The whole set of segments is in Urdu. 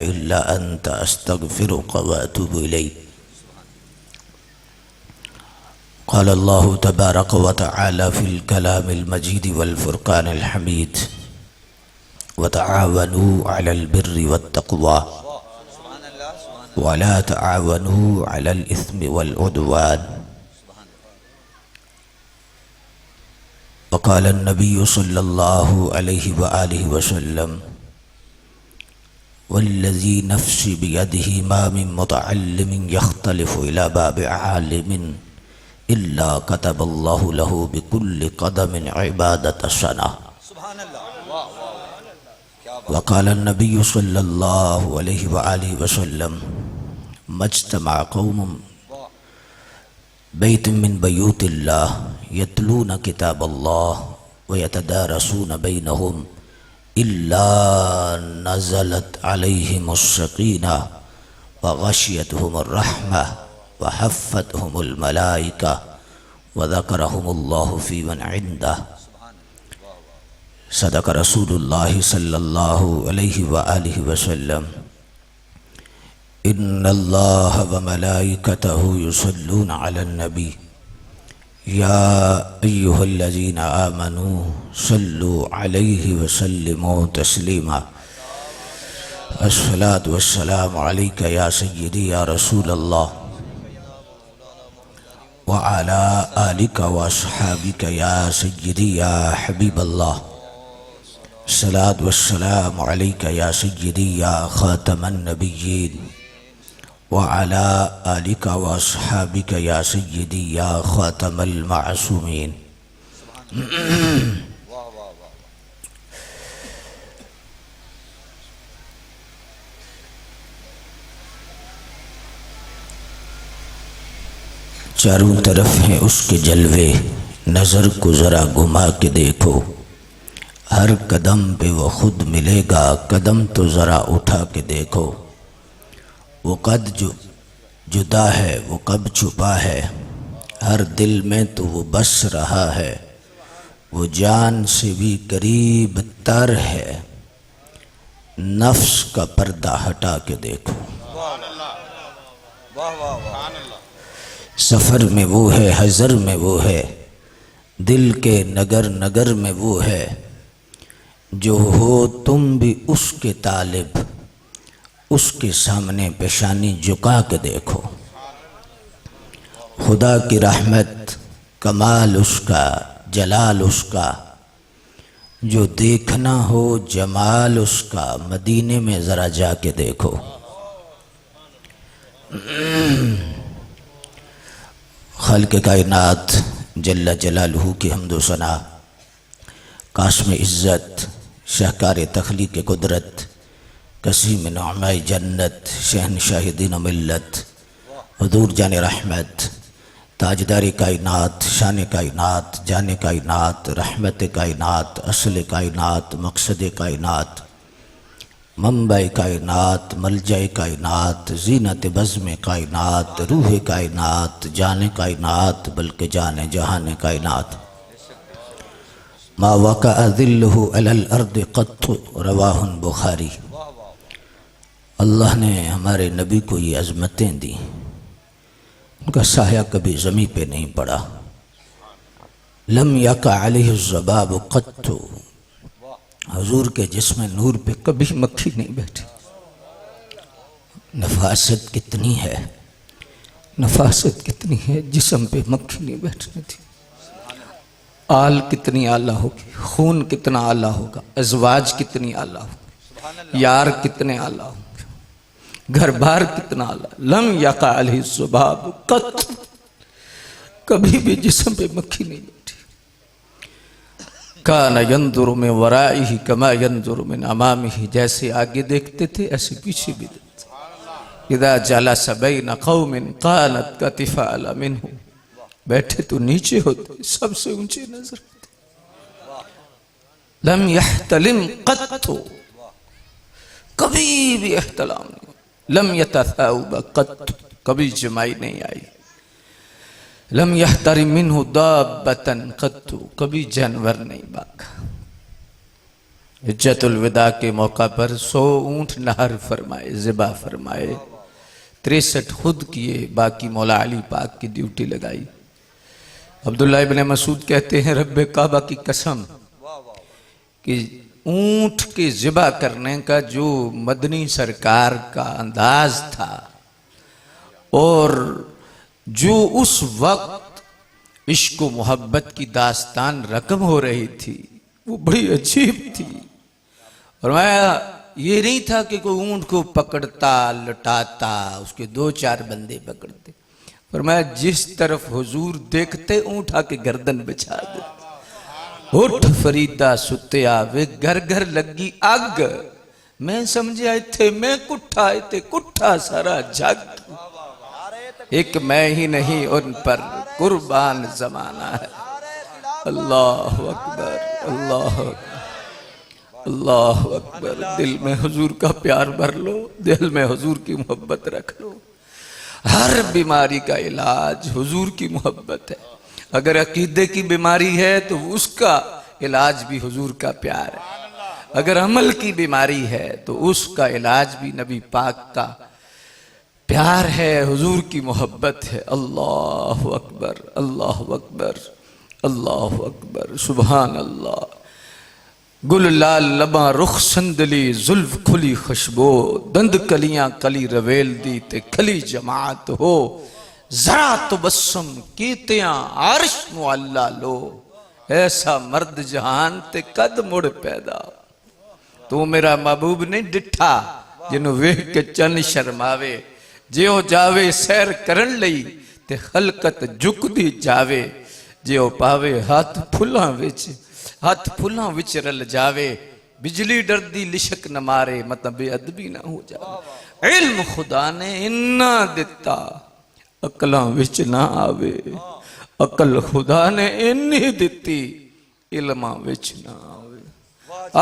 إلا أنت أستغفرك وأتوب إليك. قال الله تبارك وتعالى في الكلام المجيد والفرقان الحميد: وتعاونوا على البر والتقوى ولا تعاونوا على الإثم والعدوان. وقال النبي صلى الله عليه وآله وسلم: والذي نفسي بيده ما من متعلم يختلف إلى باب عالم إلا كتب الله له بكل قدم عبادة سنة. وقال النبي صلى الله عليه وآله وسلم: ما اجتمع قوم بيت من بيوت الله يتلون كتاب الله ويتدارسون بينهم إلا نزلت عليهم السكينة وغشيتهم الرحمة وحفتهم الملائكة وذكرهم الله في من عنده. صدق رسول الله صلى الله عليه وآله وسلم: إن الله وملائكته يصلون على النبي يا أيها الذين آمنوا صلوا عليه وسلموا تسليما. الصلاة والسلام عليك يا سيدي يا رسول الله وعلى آلك وأصحابك يا سيدي يا حبيب الله. الصلاة والسلام عليك يا سيدي يا خاتم النبيين وعلى آلك وأصحابك يا سيدي يا خاتم المعصومين. چاروں طرف ہیں اس کے جلوے، نظر کو ذرا گھما کے دیکھو، ہر قدم پہ وہ خود ملے گا، قدم تو ذرا اٹھا کے دیکھو. وہ قد جو جدا ہے وہ کب چھپا ہے، ہر دل میں تو وہ بس رہا ہے، وہ جان سے بھی قریب تر ہے، نفس کا پردہ ہٹا کے دیکھو. سفر میں وہ ہے، حضر میں وہ ہے، دل کے نگر نگر میں وہ ہے، جو ہو تم بھی اس کے طالب، اس کے سامنے پیشانی جھکا کے دیکھو. خدا کی رحمت، کمال اس کا، جلال اس کا، جو دیکھنا ہو جمال اس کا، مدینے میں ذرا جا کے دیکھو. خالق کائنات جل جلالہ کی حمد و ثنا، قاسم عزت، شاہکار تخلیق قدرت، قسیم نعمہ جنت، شہنشاہ دین و ملت، حضور جان رحمت، تاجدار کائنات، شان کائنات، جان کائنات، رحمت کائنات، اصل کائنات، مقصد کائنات، منبع کائنات، ملجأ کائنات، زینت بزم کائنات، روح کائنات، جان کائنات بلکہ جان جہان کائنات. ما وقع ذلہ علی الارض قط رواہ بخاری. اللہ نے ہمارے نبی کو یہ عظمتیں دی، ان کا سایہ کبھی زمین پہ نہیں پڑا. لم یقع علیہ الذباب قط، حضور کے جسم نور پہ کبھی مکھی نہیں بیٹھی. نفاست کتنی ہے، نفاست کتنی ہے، جسم پہ مکھی نہیں بیٹھنے تھی. آل کتنی اعلیٰ ہوگی، خون کتنا اعلیٰ ہوگا، ازواج کتنی اعلیٰ ہوگی، یار کتنے اعلیٰ ہوں گے، گھر بار کتنا اعلیٰ. لم یقع علیہ الذباب قط، کبھی بھی جسم پہ مکھی نہیں بیٹھی. کان ینظر من ورائہ کما ینظر من امامہ، جیسے آگے دیکھتے تھے ایسے پیچھے بھی دیکھتے. اذا جلس بین قوم قانت کتف اعلی منہ، بیٹھے تو نیچے ہوتے، سب سے اونچے نظر ہوتے. لم یحتلم قط، کبھی بھی احتلام نہیں. لم یتثاوب قط، کبھی جمائی نہیں آئی. لم یحترم منہ دابتا قط، کبھی جانور نہیں بھاگا. حجت الوداع کے موقع پر 100 اونٹ نہر فرمائے، ذبح فرمائے، 63 خود کیے، باقی مولا علی پاک کی ڈیوٹی لگائی۔ عبداللہ ابن مسعود کہتے ہیں رب کعبہ کی قسم کہ اونٹ کے ذبح کرنے کا جو مدنی سرکار کا انداز تھا اور جو اس وقت عشق و محبت کی داستان رقم ہو رہی تھی وہ بڑی عجیب تھی۔ اور یہ نہیں تھا کہ کوئی اونٹ کو پکڑتا لٹاتا، اس کے 2-4 بندے پکڑتے، فرمایا جس طرف حضور دیکھتے اونٹ آ کے گردن بچھا دے، اٹھ فریدہ ستے آوے، گھر گھر لگی اگ، میں سمجھے آئے تھے میں کٹھا آئے تھے، کٹھا سارا جگ، ایک میں ہی نہیں ان پر قربان زمانہ ہے۔ اللہ اکبر، اللہ اکبر، اللہ اکبر۔ دل میں حضور کا پیار بھر لو، دل میں حضور کی محبت رکھ لو۔ ہر بیماری کا علاج حضور کی محبت ہے۔ اگر عقیدے کی بیماری ہے تو اس کا علاج بھی حضور کا پیار ہے، اگر عمل کی بیماری ہے تو اس کا علاج بھی نبی پاک کا پیار ہے، حضور کی محبت ہے۔ اللہ اکبر، اللہ اکبر، اللہ اکبر، سبحان اللہ۔ گل لال لباں رخ سندلی، زلف کھلی خوشبو، دند کلیاں کلی رویل دی تے کھلی جماعت ہو، ذرا تبسم کیتیاں عرش معلا لو، ایسا مرد جہان تے قد مڑ پیدا۔ تو میرا محبوب نہیں ڈٹھا جنہوں ویکھ کے چن شرماوے، جیو جاوے سیر کرن لئی تے خلقت جھک دی جاوے، جیو پاوے ہاتھ پھلاں وچ رل جاوے، بجلی ڈردی لشک نہ مارے، مطلب بے ادبی نہ ہو جاوے۔ علم خدا نے انہا دیتا عقلاں وچ نہ آوے، عقل خدا نے انہی دیتی علماں وچ نہ آوے۔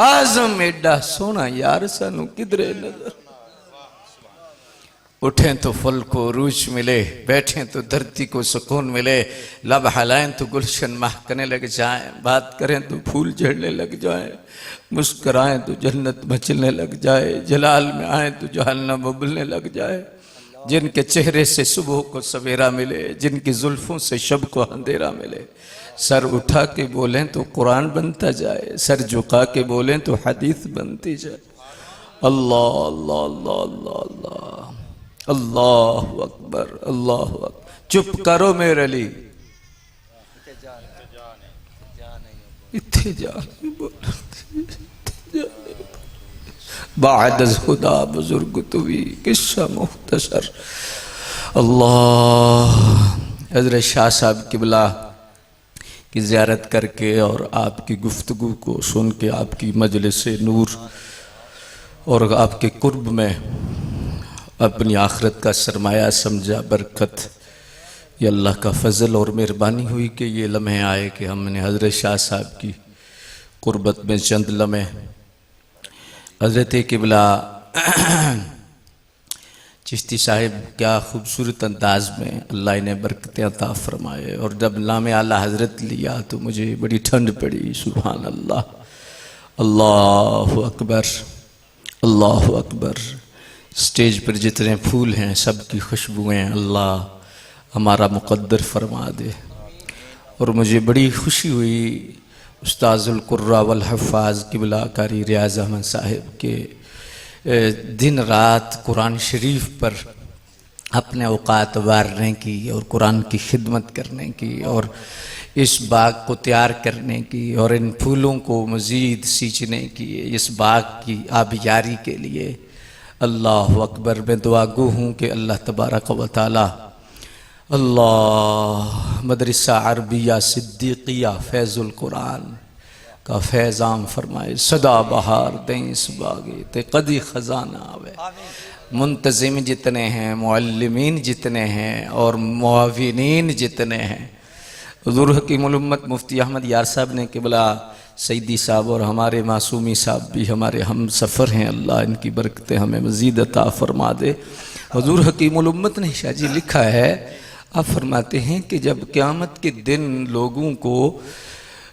آزم ایڈا سونا یار سانو کدرے نظر، اٹھیں تو پھل کو روش ملے، بیٹھیں تو دھرتی کو سکون ملے، لب ہلائیں تو گلشن مہکنے لگ جائیں، بات کریں تو پھول جھڑنے لگ جائیں، مسکرائیں تو جنت مچلنے لگ جائے، جلال میں آئیں تو جہنم ابلنے لگ جائے۔ جن کے چہرے سے صبح کو سویرا ملے، جن کی زلفوں سے شب کو اندھیرا ملے، سر اٹھا کے بولیں تو قرآن بنتا جائے، سر جھکا کے بولیں تو حدیث بنتی جائے۔ اللہ اللہ اللہ اللہ اللہ، اللہ اکبر، اللہ اکبر۔ چپ کرو میرے علی، اتھے جا نہیں بولتے، بعد از خدا بزرگ توی قصہ مختصر۔ اللہ، حضرت شاہ صاحب قبلہ کی زیارت کر کے اور آپ کی گفتگو کو سن کے، آپ کی مجلس نور اور آپ کے قرب میں اپنی آخرت کا سرمایہ سمجھا، برکت، یہ اللہ کا فضل اور مہربانی ہوئی کہ یہ لمحے آئے کہ ہم نے حضرت شاہ صاحب کی قربت میں چند لمحے، حضرت قبلہ چشتی صاحب کیا خوبصورت انداز میں اللہ انہیں برکتیں عطا فرمائے، اور جب نام اعلیٰ حضرت لیا تو مجھے بڑی ٹھنڈ پڑی۔ سبحان اللہ، اللہ اکبر، اللہ اکبر۔ سٹیج پر جتنے پھول ہیں سب کی خوشبوئیں اللہ ہمارا مقدر فرما دے۔ اور مجھے بڑی خوشی ہوئی استاذ القراء والحفاظ قبلہ قاری ریاض احمد صاحب کے دن رات قرآن شریف پر اپنے اوقات وارنے کی اور قرآن کی خدمت کرنے کی اور اس باغ کو تیار کرنے کی اور ان پھولوں کو مزید سینچنے کی، اس باغ کی آبیاری کے لیے۔ اللہ اکبر۔ میں دعا گو ہوں کہ اللہ تبارک و تعالی اللہ مدرسہ عربیہ صدیقیہ فیض القرآن کا فیض عام فرمائے، صدا بہار دیں اس باغے تے قدی خزانہ آوے۔ منتظم جتنے ہیں، معلمین جتنے ہیں اور معاونین جتنے ہیں، حضور حکیم الامت مفتی احمد یار صاحب نے قبلہ سیدی صاحب اور ہمارے معصومی صاحب بھی ہمارے ہم سفر ہیں، اللہ ان کی برکتیں ہمیں مزید عطا فرما دے۔ حضور حکیم الامت نے شاہ جی لکھا ہے، آپ فرماتے ہیں کہ جب قیامت کے دن لوگوں کو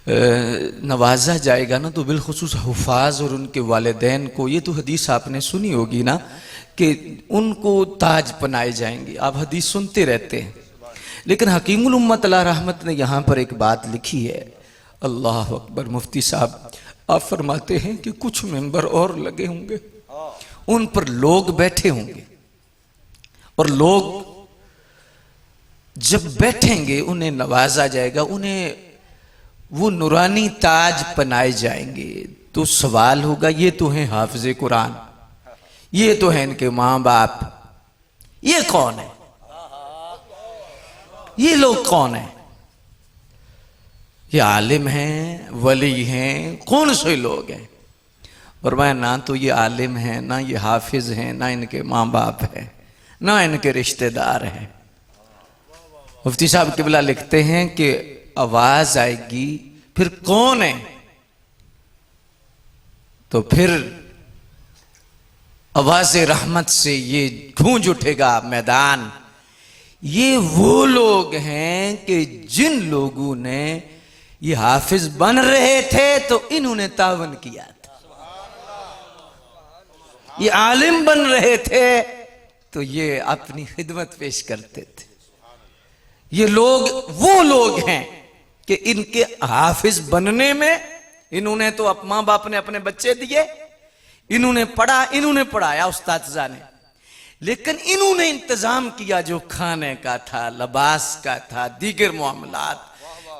نوازا جائے گا نا تو بالخصوص حفاظ اور ان کے والدین کو، یہ تو حدیث آپ نے سنی ہوگی نا کہ ان کو تاج پنائے جائیں گے، آپ حدیث سنتے رہتے ہیں، لیکن حکیم الامت علیہ رحمت نے یہاں پر ایک بات لکھی ہے، اللہ اکبر۔ مفتی صاحب آپ فرماتے ہیں کہ کچھ ممبر اور لگے ہوں گے، ان پر لوگ بیٹھے ہوں گے، اور لوگ جب بیٹھیں گے انہیں نوازا جائے گا، انہیں وہ نورانی تاج پنائے جائیں گے، تو سوال ہوگا یہ تو ہیں حافظ قرآن، یہ تو ہیں ان کے ماں باپ، یہ کون ہے؟ یہ لوگ کون ہیں؟ یہ عالم ہیں، ولی ہیں، کون سے لوگ ہیں؟ فرمایا نہ تو یہ عالم ہیں، نہ یہ حافظ ہیں، نہ ان کے ماں باپ ہیں، نہ ان کے رشتہ دار ہیں۔ مفتی صاحب قبلہ لکھتے ہیں کہ آواز آئے گی، پھر کون ہے؟ تو پھر آواز رحمت سے یہ گونج اٹھے گا میدان، یہ وہ لوگ ہیں کہ جن لوگوں نے یہ حافظ بن رہے تھے تو انہوں نے تعاون کیا تھا، یہ عالم بن رہے تھے تو یہ اپنی خدمت پیش کرتے تھے۔ یہ لوگ وہ لوگ ہیں کہ ان کے حافظ بننے میں انہوں نے تو ماں باپ نے اپنے بچے دیے، انہوں نے پڑھا، انہوں نے پڑھایا اساتذہ نے، لیکن انہوں نے انتظام کیا جو کھانے کا تھا، لباس کا تھا، دیگر معاملات،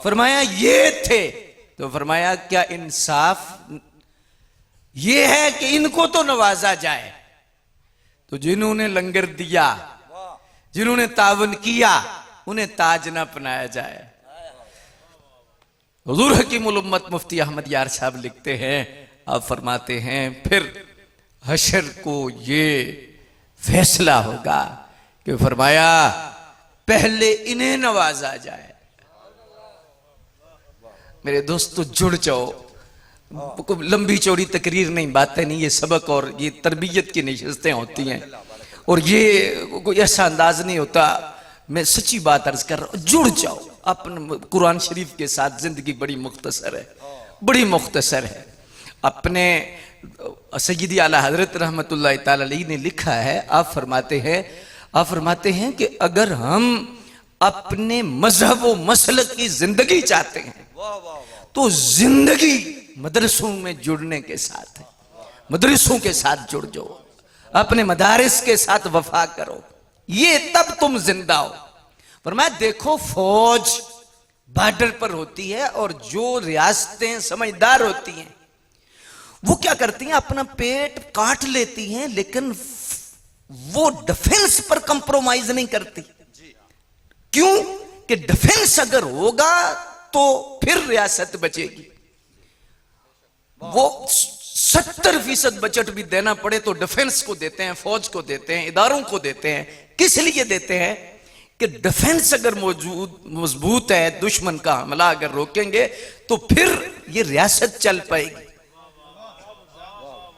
فرمایا یہ تھے۔ تو فرمایا کیا انصاف یہ ہے کہ ان کو تو نوازا جائے، تو جنہوں نے لنگر دیا، جنہوں نے تعاون کیا، انہیں تاج نہ پنایا جائے۔ حضور حکیم الامت مفتی احمد یار صاحب لکھتے ہیں، آپ فرماتے ہیں پھر حشر کو یہ فیصلہ ہوگا کہ فرمایا پہلے انہیں نوازا جائے۔ میرے دوستو جڑ جاؤ، لمبی چوڑی تقریر نہیں، باتیں نہیں، یہ سبق اور یہ تربیت کی نشستیں ہوتی ہیں، اور یہ کوئی ایسا انداز نہیں ہوتا، میں سچی بات عرض کر رہا ہوں، جڑ جاؤ اپنے قرآن شریف کے ساتھ۔ زندگی بڑی مختصر ہے، بڑی مختصر ہے۔ اپنے سیدی اعلیٰ حضرت رحمت اللہ تعالی علیہ نے لکھا ہے، آپ فرماتے ہیں کہ اگر ہم اپنے مذہب و مسلک کی زندگی چاہتے ہیں تو زندگی مدرسوں میں جڑنے کے ساتھ ہے، مدرسوں کے ساتھ جڑ جاؤ، اپنے مدارس کے ساتھ وفا کرو، یہ تب تم زندہ ہو۔ فرمایا دیکھو فوج بارڈر پر ہوتی ہے، اور جو ریاستیں سمجھدار ہوتی ہیں وہ کیا کرتی ہیں، اپنا پیٹ کاٹ لیتی ہیں، لیکن وہ ڈیفنس پر کمپرومائز نہیں کرتی۔ کیوں کہ ڈیفنس اگر ہوگا تو پھر ریاست بچے گی۔ وہ 70% بجٹ بھی دینا پڑے تو ڈیفنس کو دیتے ہیں، فوج کو دیتے ہیں، اداروں کو دیتے ہیں۔ کس لیے دیتے ہیں کہ ڈیفنس اگر مضبوط ہے، دشمن کا حملہ اگر روکیں گے تو پھر یہ ریاست چل پائے گی۔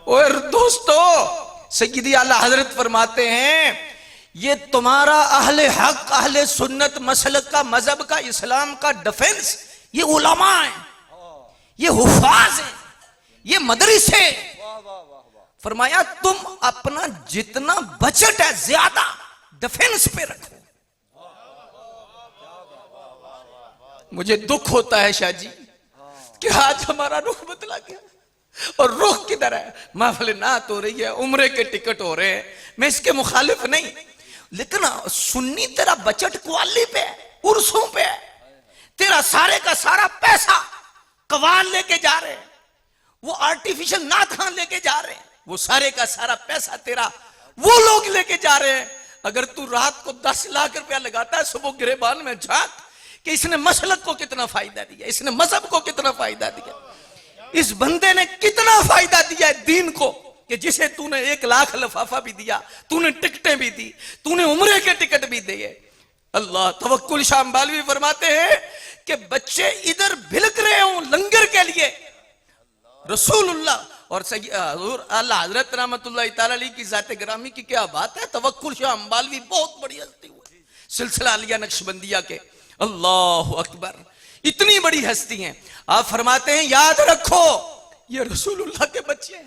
اور دوستو سیدی اعلیٰ حضرت فرماتے ہیں یہ تمہارا اہل حق، اہل سنت مسلک کا، مذہب کا، اسلام کا ڈیفنس یہ علماء ہیں، یہ حفاظ ہیں، یہ مدرسے۔ فرمایا تم اپنا جتنا بجٹ ہے زیادہ ڈیفنس پہ رکھو۔ مجھے دکھ ہوتا ہے شاہ جی کہ آج ہمارا رخ بدلا گیا، اور رخ کدھر ہے؟ محفل نعت ہو رہی ہے، عمرے کے ٹکٹ ہو رہے ہیں، میں اس کے مخالف نہیں، لیکن سنی تیرا بجٹ قوالی پہ ہے، عرسوں پہ ہے، تیرا سارے کا سارا پیسہ قوال لے کے جا رہے ہیں، وہ آرٹیفیشل نعت خان لے کے جا رہے ہیں، وہ سارے کا سارا پیسہ تیرا وہ لوگ لے کے جا رہے ہیں۔ اگر تو رات کو 10 لاکھ روپیہ لگاتا ہے، صبح گریبان میں جھانک کہ اس نے مسلک کو کتنا فائدہ دیا، اس نے مذہب کو کتنا فائدہ دیا، اس بندے نے کتنا فائدہ دیا ہے دین کو، کہ جسے تو نے 1 لاکھ لفافہ بھی دیا، تو نے ٹکٹیں بھی دی، تو نے عمرے کے ٹکٹ بھی دیے۔ اللہ توکل شاہ امبالوی فرماتے ہیں کہ بچے ادھر بھلک رہے ہوں لنگر کے لیے، رسول اللہ اور حضور اللہ حضرت رحمت اللہ تعالی علیہ کی ذات گرامی کی کیا بات ہے۔ توکل شاہ امبالوی بہت بڑی ہستی ہوئی، سلسلہ علیہ نقشبندیہ کے، اللہ اکبر۔ اتنی بڑی ہستی ہیں. آپ فرماتے ہیں یاد رکھو یہ رسول اللہ کے بچے ہیں,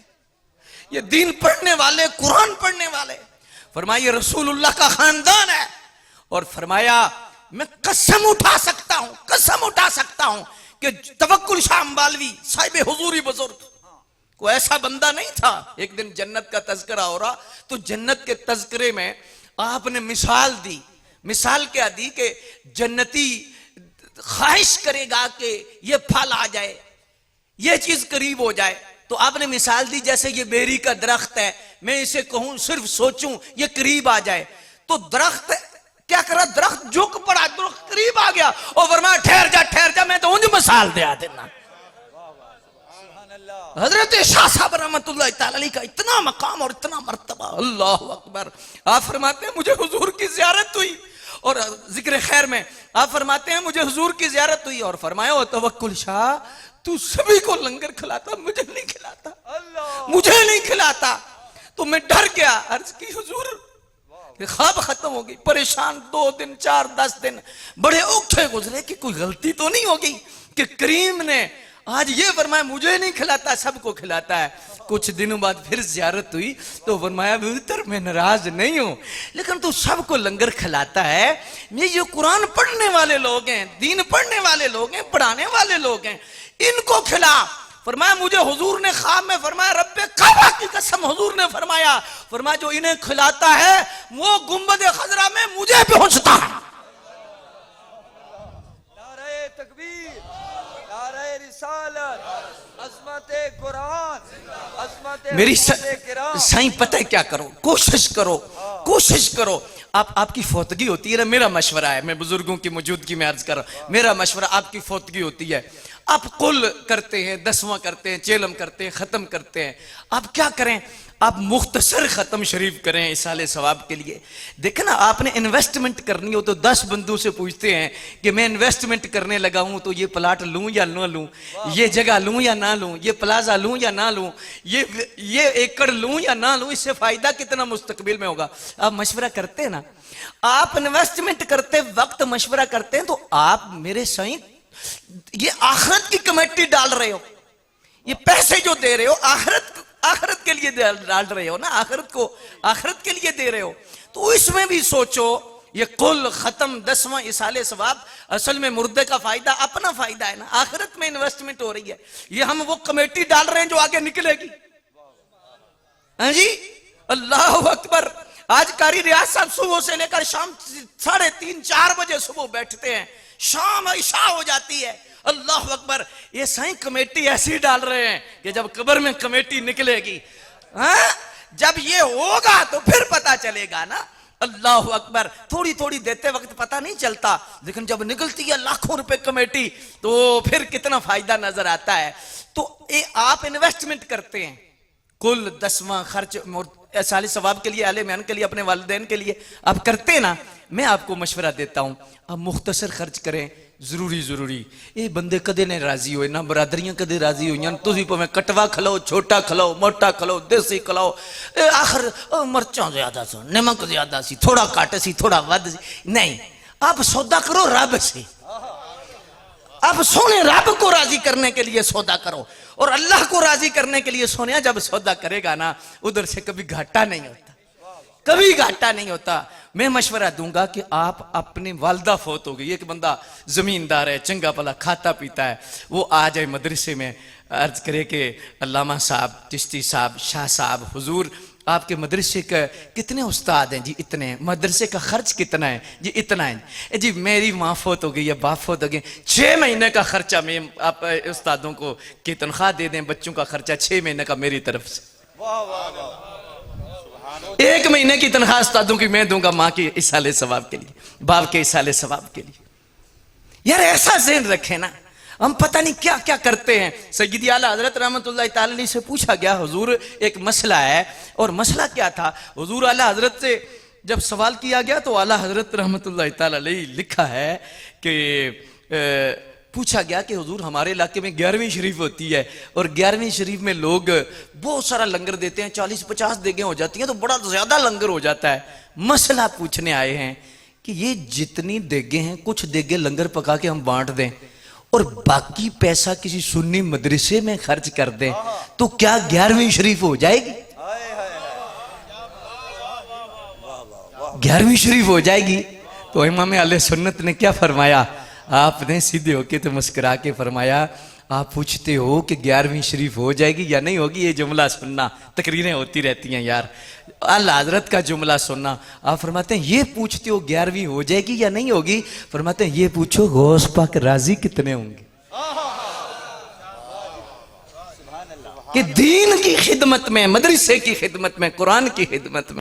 یہ دین پڑھنے والے, قرآن پڑھنے والے. فرمایا یہ رسول اللہ کا خاندان ہے. اور فرمایا میں قسم اٹھا سکتا ہوں کہ توکل شاہ امبالوی صاحب حضوری بزرگ کو ایسا بندہ نہیں تھا. ایک دن جنت کا تذکرہ ہو رہا تو جنت کے تذکرے میں آپ نے مثال دی. مثال کیا دی کہ جنتی خواہش کرے گا کہ یہ پھل آ جائے, یہ چیز قریب ہو جائے. تو آپ نے مثال دی جیسے یہ بیری کا درخت ہے, میں اسے کہوں صرف سوچوں یہ قریب آ جائے, تو درخت کیا کرا, درخت جھک پڑا, درخت قریب آ گیا اور فرمایا ٹھہر جا میں تو انج مثال دیا دینا. حضرت شاہ صاحب رحمت اللہ تعالی علیہ کا اتنا مقام اور اتنا مرتبہ, اللہ اکبر. آپ فرماتے ہیں مجھے حضور کی زیارت ہوئی, اور ذکر خیر میں آپ فرماتے ہیں مجھے حضور کی زیارت ہوئی, اور فرمایا او توکل شاہ تو سبھی کو لنگر کھلاتا, مجھے نہیں کھلاتا. تو میں ڈر گیا, عرض کی حضور خواب ختم ہو گئی, پریشان 2 دن 4 10 دن بڑے اوکھے گزرے کہ کوئی غلطی تو نہیں ہوگی کہ کریم نے آج یہ فرمایا مجھے نہیں کھلاتا سب کو کھلاتا ہے. کچھ دنوں بعد پھر زیارت ہوئی تو فرمایا بہتر میں ناراض نہیں ہوں, لیکن تو سب کو لنگر کھلاتا ہے, یہ جو قرآن پڑھنے والے لوگ ہیں, دین پڑھنے والے لوگ ہیں, پڑھانے والے لوگ ہیں, ان کو کھلا. فرمایا مجھے حضور نے خواب میں فرمایا, رب کعبہ کی قسم حضور نے فرمایا جو انہیں کھلاتا ہے وہ گنبد خضرا میں مجھے پہنچتا ہے. نعرہ تکبیر, نعرہ رسالت, عظمت قرآن, عظمت میری کرام. سائیں پتہ ہے کیا کرو, کوشش کرو. آپ کی فوتگی ہوتی ہے نا, میرا مشورہ ہے, میں بزرگوں کی موجودگی میں عرض کر رہا ہوں, میرا مشورہ, آپ کی فوتگی ہوتی ہے, آپ قل کرتے ہیں, 10واں کرتے ہیں, چیلم کرتے ہیں, ختم کرتے ہیں. آپ کیا کریں, آپ مختصر ختم شریف کریں اصالہ ثواب کے لیے. دیکھیں نا, آپ نے انویسٹمنٹ کرنی ہو تو 10 بندوں سے پوچھتے ہیں کہ میں انویسٹمنٹ کرنے لگا ہوں تو یہ پلاٹ لوں یا نہ لوں, یہ جگہ لوں یا نہ لوں, یہ پلازا لوں یا نہ لوں, یہ ایکڑ لوں یا نہ لوں, اس سے فائدہ کتنا مستقبل میں ہوگا. آپ مشورہ کرتے ہیں نا, آپ انویسٹمنٹ کرتے وقت مشورہ کرتے ہیں تو آپ میرے سائیں یہ آخرت کی کمیٹی ڈال رہے ہو, یہ پیسے جو دے رہے ہو آخرت کے لیے ڈال رہے ہو نا, آخرت کے لیے دے رہے ہو. تو اس میں بھی سوچو, یہ قل ختم 10واں اصالہ ثواب اصل میں مردے کا فائدہ اپنا فائدہ ہے نا, آخرت میں انویسٹمنٹ ہو رہی ہے. یہ ہم وہ کمیٹی ڈال رہے ہیں جو آگے نکلے گی. ہاں جی, اللہ اکبر. آج قاری ریاض صاحب صبح سے لے کر شام 3:30 4 بجے صبح بیٹھتے ہیں, شام عشاء ہو جاتی ہے. اللہ اکبر. یہ سائیں کمیٹی ایسی ڈال رہے ہیں کہ جب قبر میں کمیٹی نکلے گی, جب یہ ہوگا تو پھر پتا چلے گا نا. اللہ اکبر. تھوڑی دیتے وقت پتہ نہیں چلتا, لیکن جب نکلتی ہے لاکھوں روپے کمیٹی تو پھر کتنا فائدہ نظر آتا ہے. تو آپ انویسٹمنٹ کرتے ہیں, کل 10واں خرچ اصالہ ثواب کے لیے, اہل میان کے لیے, اپنے والدین کے لیے آپ کرتے نا. میں آپ کو مشورہ دیتا ہوں, آپ مختصر خرچ کریں. ضروری یہ بندے کدے نہیں راضی ہوئے, نہ برادریاں کدے راضی ہوئی, تسی پہ کٹوا کھلاؤ, چھوٹا کھلاؤ, موٹا کھلاؤ, دیسی کھلاؤ, آخر مرچاں زیادہ سی, نمک زیادہ سی, تھوڑا کٹ سی, تھوڑا ود سی. نہیں, آپ سودا کرو رب سے, آپ سونے رب کو راضی کرنے کے لیے سودا کرو, اور اللہ کو راضی کرنے کے لیے سونیا جب سودا کرے گا نا, ادھر سے کبھی گھاٹا نہیں ہوتا. میں مشورہ دوں گا کہ آپ اپنی والدہ فوت ہو گئی, ایک بندہ زمیندار ہے, چنگا بھلا کھاتا پیتا ہے, وہ آ جائے مدرسے میں, عرض کرے کہ علامہ صاحب, چشتی صاحب, شاہ صاحب, حضور آپ کے مدرسے کا کتنے استاد ہیں جی؟ اتنے. مدرسے کا خرچ کتنا ہے جی؟ اتنا ہے جی. میری ماں فوت ہو گئی یا باپ فوت ہو گئے, 6 مہینے کا خرچہ میں آپ استادوں کو کی تنخواہ دے دیں, بچوں کا خرچہ 6 مہینے کا میری طرف سے. 1 مہینے کی تنخواہ استادوں کی میں دوں گا ماں کی اصالہ ثواب کے لیے, باپ کے اصالہ ثواب کے لیے. یار ایسا ذہن رکھے نا, ہم پتہ نہیں کیا کیا کرتے ہیں. سیدی اعلیٰ حضرت رحمت اللہ تعالی علیہ سے پوچھا گیا, حضور ایک مسئلہ ہے, اور مسئلہ کیا تھا؟ حضور اعلیٰ حضرت سے جب سوال کیا گیا تو اعلیٰ حضرت رحمت اللہ تعالی علیہ لکھا ہے کہ پوچھا گیا کہ حضور ہمارے علاقے میں 11ویں شریف ہوتی ہے, اور 11ویں شریف میں لوگ بہت سارا لنگر دیتے ہیں, 40-50 دیگیں ہو جاتی ہیں تو بڑا زیادہ لنگر ہو جاتا ہے. مسئلہ پوچھنے آئے ہیں کہ یہ جتنی دیگیں ہیں, کچھ دیگیں لنگر پکا کے ہم بانٹ دیں, اور باقی پیسہ کسی سنی مدرسے میں خرچ کر دیں تو کیا 11ویں شریف ہو جائے گی؟ 11ویں شریف ہو جائے گی؟ تو امام اہل سنت نے کیا فرمایا؟ آپ نے سیدھے ہو کے تو مسکرا کے فرمایا آپ پوچھتے ہو کہ 11ویں شریف ہو جائے گی یا نہیں ہوگی؟ یہ جملہ سننا، تقریریں ہوتی رہتی ہیں یار، اعلیٰ حضرت کا جملہ سننا۔ آپ فرماتے ہیں یہ پوچھتے ہو 11ویں ہو جائے گی یا نہیں ہوگی؟ فرماتے ہیں یہ پوچھو غوث پاک راضی کتنے ہوں گے کہ دین کی خدمت میں، مدرسے کی خدمت میں، قرآن کی خدمت میں